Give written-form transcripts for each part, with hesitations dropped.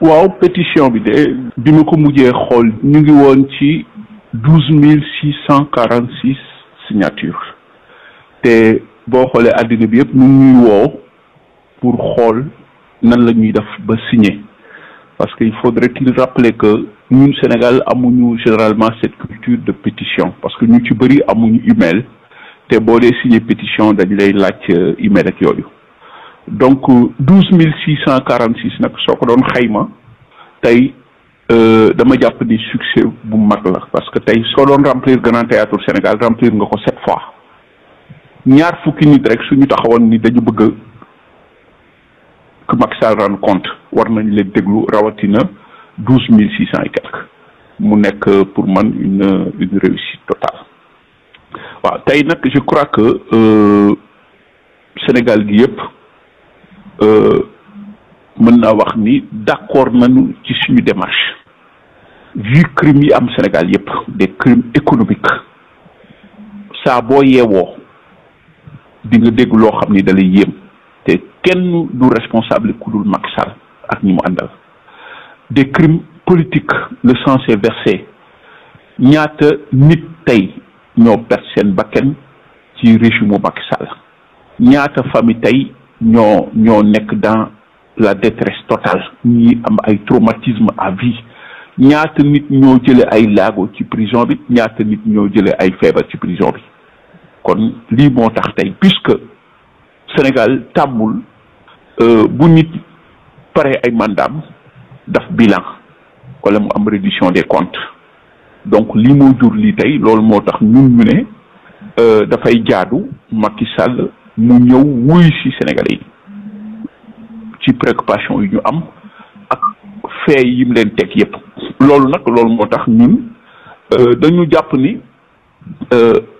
waaw pétition bi de bi ma ko mujjee xool ñu ngi woon ci 12 646 signatures te boo xoolee àddina bi yëpp ñu ngi ñuy woo pour xool nan la ñuy def ba signer parce que il faudrait-il rappeler que ñun Sénégal amuñu généralement cette culture de pétition parce que ñu ci bëri amuñu email te boo dee signer pétition dañ lay laaj email ak yooyu donc 12 646 nag soo ko doon xayma tey dama jàpp ni succès bu mag la parce que tey soo doon remplir Grand Théâtre Sénégal remplir nga ko 7 fois ñaar fukki nit rek suñu taxawoon ni dañu bëgg que Macky Sall rende compte war nañ leen déglu rawatina 12 600 et quelques mu nekk pour man une réussite totale waaw tey nag je crois que Sénégal gi yëpp mën naa wax ni d'accord nañu ci suñu démarche vu crimes yi am Sénégal yëpp des crimes économiques saa boo yeewoo di nga dégg loo xam ni dalay yéem te kenn du responsable ku dul Macky Sall ak ñi mu àndal des crimes politiques le sang s'est versé ñaata nit tey ñoo perte seen bakkan ci régime Macky Sall ñaata famille tey ñoo nekk dans la détresse totale ñi am ay traumatisme à vie ñaata nit ñoo jële ay laago ci prison bi ñaata nit ñoo jële ay feebar ci prison bi kon lii moo tax tey puisque Sénégal tàmmul bu nit pare ay mandaam daf bilan wala mu am reddition des comptes donc lii moo jur lii tey loolu moo tax ñun ñu ne dafay jaadu Macky Sall mu ñëw wuy ci Sénégalais yi ci préoccupation yi ñu am ak fee yi mu leen teg yépp loolu moo tax ñun dañu jàpp ni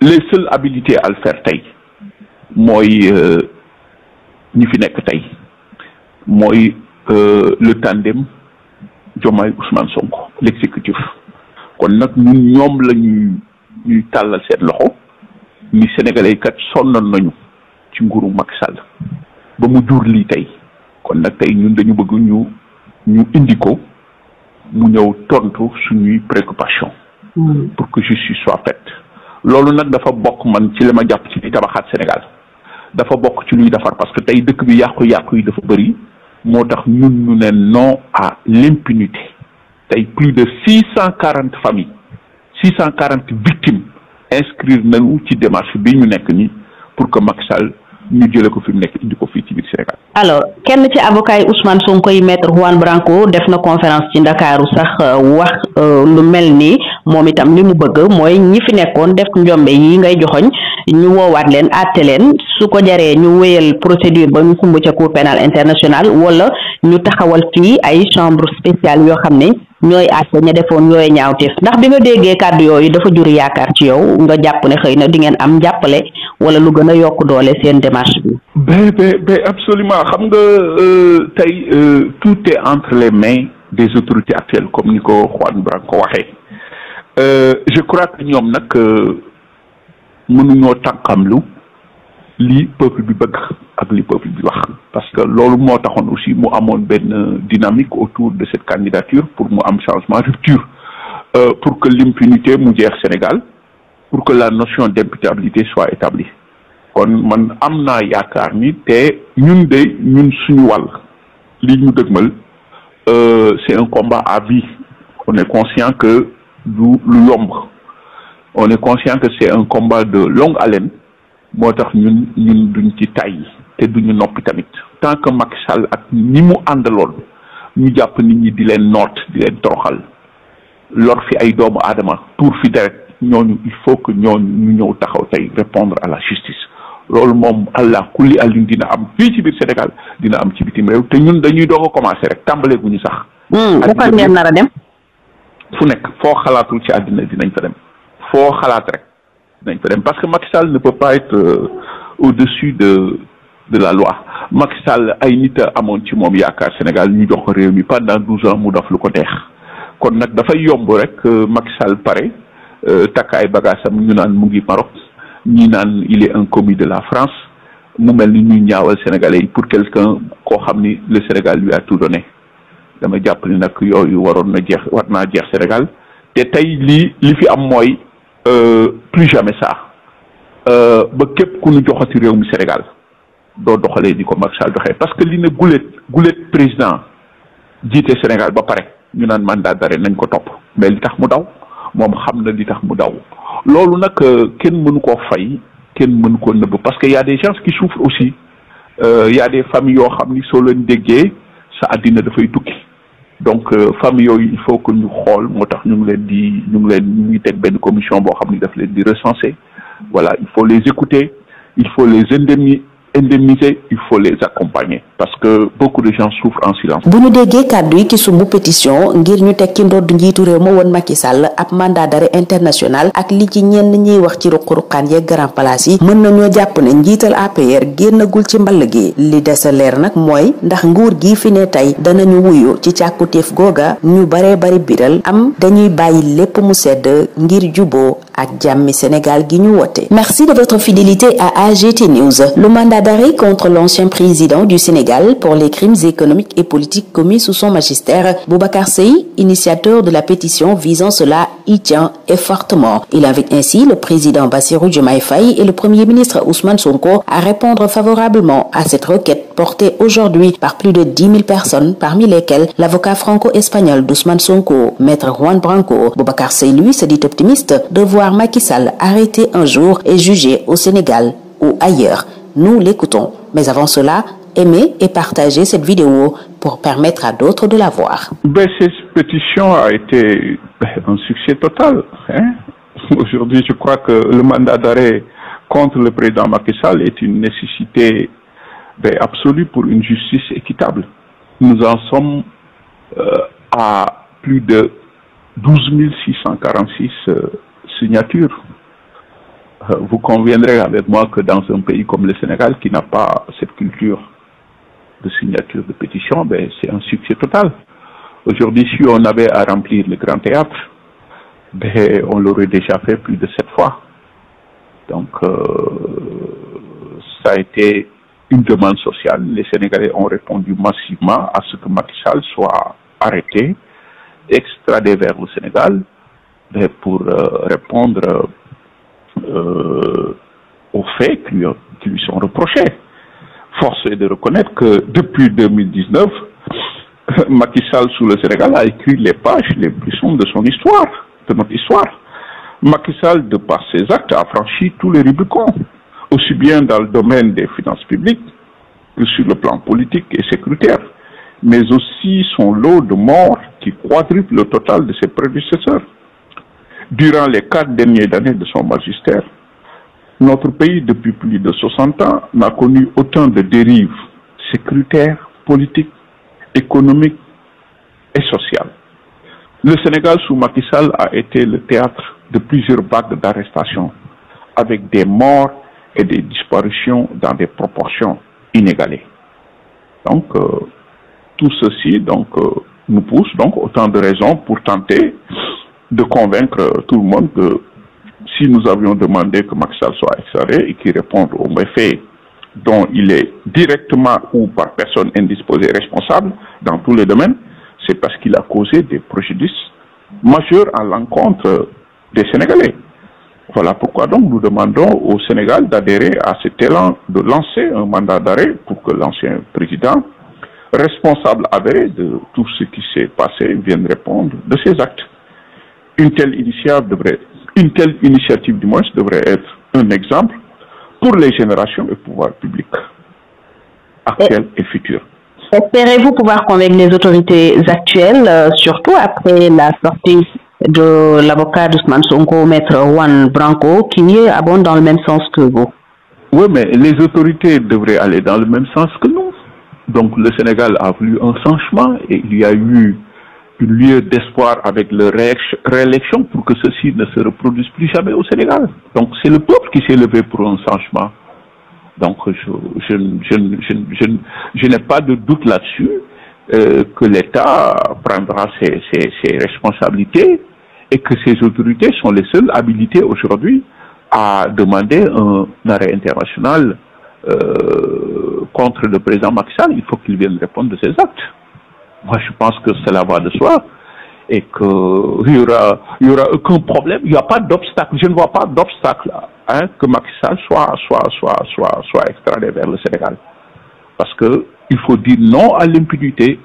les seuls habilités à le faire tey mooy ñi fi nekk tey mooy le tandem Diomaye Ousmane Sonko l'exécutif kon nag ñun ñoom la ñuy tàllal seen loxo ni sénégalais kat sonnoon nañu ci nguuru Macky Sall ba mu jur lii tey kon nag tey ñun dañu bëgg ñu indi ko mu ñëw tontu suñuy préoccupation pour que justice soit faite loolu nag dafa bokk man ci li ma jàpp ci li tabaxaat Sénégal dafa bokk ci luy defar parce que tey dëkk bi yàqu-yàqu yi dafa bëri moo tax ñun ñu ne non à l'impunité tey plus de 640 familles 640 victimes inscrire nañu ci démarche bi ñu nekk nii pour que Macky Sall ñu jëlee ko fi mu nekk indi ko fii ci biir Sénégal. alors kenn ci avocat yi Ousmane Sonko yi maître Juan Branco def na conférence ci Ndakaaru sax wax lu mel ni moom itam li mu bëgg mooy ñi fi nekkoon def njombe yi ngay joxoñ ñu woowaat leen àtte leen su ko jaree ñu wéyal procédure ba ñu sumb ca cour pénal international wala ñu taxawal fii ay chambre spéciale yoo xam ne ñooy àtte ña defoon yooyu ñaawteef ndax bi nga déggee kàddu yooyu dafa jur yaakaar ci yow nga jàpp ne xëy na di ngeen am jàppale wala lu gën a yokk doole seen démarche bi. mais absolument xam nga tey tout est entre les mains des autorités actuelles comme ni ko Juan Branco waxee je crois que ñoom nag mënuñoo tànqamlu li peuple bi bëgg ak li peuple bi wax parce que loolu moo taxoon aussi mu amoon benn dynamique autour de cette candidature pour mu am changement rupture pour que l'impunité mu jeex Sénégal pour que la notion d'imputabilité soit établie kon man am naa yaakaar ni te ñun suñu wàll li ñu dëgmal c'est un combat à vie on est conscient que du lu yomb on est conscient que c'est un combat de longue haleine moo tax ñun duñ ci tàyyi te duñu noppi tamit tant que Macky Sall ak ni mu àndaloon ñu jàpp nit ñi di leen noot di leen toroxal lor fi ay doomu aadama tuur fi deret ñooñu il faut que ñooñu ñu ñëw taxaw tey répondre à la justice loolu moom allah kulli alin dina am fii ci biir Sénégal dina am ci bitim réew te ñun dañuy doog a commencer rek tàmbalee gu ñu sax. bu ko ngeen nar a dem. fu nekk foo xalaatul ci àddina dinañ fa dem foo xalaat rek dinañ fa dem parce que Macky Sall ne peut pas être au-dessus de la loi Macky Sall ay nit a amoon ci moom yaakaar Sénégal ñu jox ko réew mi pendant 12 ans mu def lu ko neex kon nag dafay yomb rek Macky Sall pare takk ay bagaasam ñu naan mu ngi Maroc ñi naan il est un commis de la France mu mel ni ñuy ñaawal Sénégalais yi pour quelqu'un koo xam ni le Sénégal lui a tout donné dama jàpp ni nag yooyu waroon na jeex war naa jeex Sénégal te tey li fi am mooy plus jamais ça ba képp ku ñu joxati réew mi Sénégal doo doxalee ni ko Macky Sall doxee parce que li ne gulet président jiite Sénégal ba pare ñu naan mandat d'arrêt nañ ko topp mais li tax mu daw moom xam na li tax mu daw loolu nag kenn mënu koo fay kenn mënu koo nëbb parce que y a des gens qui souffrent aussi y a des familles yoo xam ni soo leen déggee sa àddina dafay tukki donc famille yooyu il faut que ñu xool moo tax ñu ngi teg benn commission boo xam ni daf leen di recenser voilà il faut les écouter il faut les indemniser il faut les accompagner parce que beaucoup de gens souffrent en silence. bu ñu déggee kàddu yi ki sumb pétition ngir ñu teg ci ndodd njiitu réew ma woon Macky Sall ab mandat d'arrêt international ak li ci ñenn ñiy wax ci ruq-ruqaan yeeg grand place yi mën nañoo jàpp ne njiital APR génnagul ci mball gi li des a leer nag mooy ndax nguur gi fi ne tey danañu wuyu ci càkkutéef googa ñu baree bari biral am dañuy bàyyi lépp mu sedd ngir juboo ak jàmmi Sénégal gi ñu woote. Merci de votre fidélité à AGT News. Le mandat d'arrêt contre l'ancien président du Sénégal pour les crimes économiques et politiques commis sous son magistère, Boubacar Seye, initiateur de la pétition visant cela, y tient et fortement. Il invite ainsi le président Bassirou Diomaye Faye et le premier ministre Ousmane Sonko à répondre favorablement à cette requête portée aujourd'hui par plus de 10 000 personnes, parmi lesquelles l'avocat franco-espagnol d'Ousmane Sonko, Maître Juan Branco. Boubacar Seye, lui, se dit optimiste de voir Macky Sall arrêté un jour et jugé au Sénégal ou ailleurs. Nous l'écoutons. Mais avant cela, aimez et partagez cette vidéo pour permettre à d'autres de la voir. Cette pétition a été un succès total. Aujourd'hui, je crois que le mandat d'arrêt contre le président Macky Sall est une nécessité absolue pour une justice équitable. Nous en sommes à plus de 12 646 signatures. Vous conviendrez avec moi que dans un pays comme le Sénégal, qui n'a pas cette culture de signature de pétition, c'est un succès total. Aujourd'hui, si on avait à remplir le Grand Théâtre, on l'aurait déjà fait plus de 7 fois. Donc, ça a été une demande sociale. Les Sénégalais ont répondu massivement à ce que Macky Sall soit arrêté, extradé vers le Sénégal, pour répondre aux faits qui lui sont reprochés. Force est de reconnaître que depuis 2019, Macky Sall sous le Sénégal a écrit les pages les plus sombres de son histoire, de notre histoire. Macky Sall, de par ses actes, a franchi tous les Rubicons, aussi bien dans le domaine des finances publiques que sur le plan politique et sécuritaire, mais aussi son lot de morts qui quadruple le total de ses prédécesseurs. Durant les 4 dernières années de son magistère, notre pays, depuis plus de 60 ans, n'a connu autant de dérives sécuritaires, politiques, économiques et sociales. Le Sénégal sous Macky Sall a été le théâtre de plusieurs vagues d'arrestations, avec des morts et des disparitions dans des proportions inégalées. Donc, tout ceci nous pousse autant de raisons pour tenter de convaincre tout le monde que si nous avions demandé que Macky Sall soit extradé et qu'il réponde aux méfaits dont il est directement ou par personne indisposée responsable dans tous les domaines, c'est parce qu'il a causé des préjudices majeurs à l'encontre des Sénégalais. Voilà pourquoi donc nous demandons au Sénégal d'adhérer à cet élan de lancer un mandat d'arrêt pour que l'ancien président, responsable avéré de tout ce qui s'est passé, vienne répondre de ses actes. Une telle initiative du moins devrait être un exemple pour les générations et pouvoirs publics actuels et futurs. Espérez-vous pouvoir convaincre les autorités actuelles, surtout après la sortie de l'avocat d'Ousmane Sonko, Maître Juan Branco, qui abonde dans le même sens que vous? Oui, mais les autorités devraient aller dans le même sens que nous. Donc le Sénégal a voulu un changement et il y a eu une lueur d'espoir avec leur réélection pour que ceci ne se reproduise plus jamais au Sénégal. Donc c'est le peuple qui s'est levé pour un changement. Donc je n'ai pas de doute là-dessus que l'État prendra ses responsabilités et que ces autorités sont les seules habilitées aujourd'hui à demander un arrêt international contre le président Macky Sall. Il faut qu'il vienne répondre de ses actes. Moi, je pense que cela va de soi et qu'il y aura aucun problème. Il n'y a pas d'obstacle. Je ne vois pas d'obstacle que Macky Sall soit extradé vers le Sénégal. Parce que il faut dire non à l'impunité.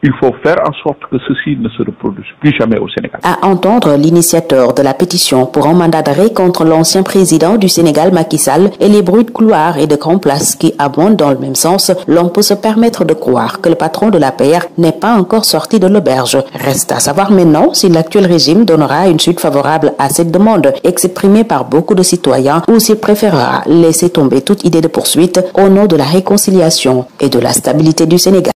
Il faut faire en sorte que ceci ne se reproduise plus jamais au Sénégal. À entendre l'initiateur de la pétition pour un mandat d'arrêt contre l'ancien président du Sénégal, Macky Sall, et les bruits de couloirs et de grandes places qui abondent dans le même sens, l'on peut se permettre de croire que le patron de l'APR n'est pas encore sorti de l'auberge. Reste à savoir maintenant si l'actuel régime donnera une suite favorable à cette demande exprimée par beaucoup de citoyens ou s'il préférera laisser tomber toute idée de poursuite au nom de la réconciliation et de la stabilité du Sénégal.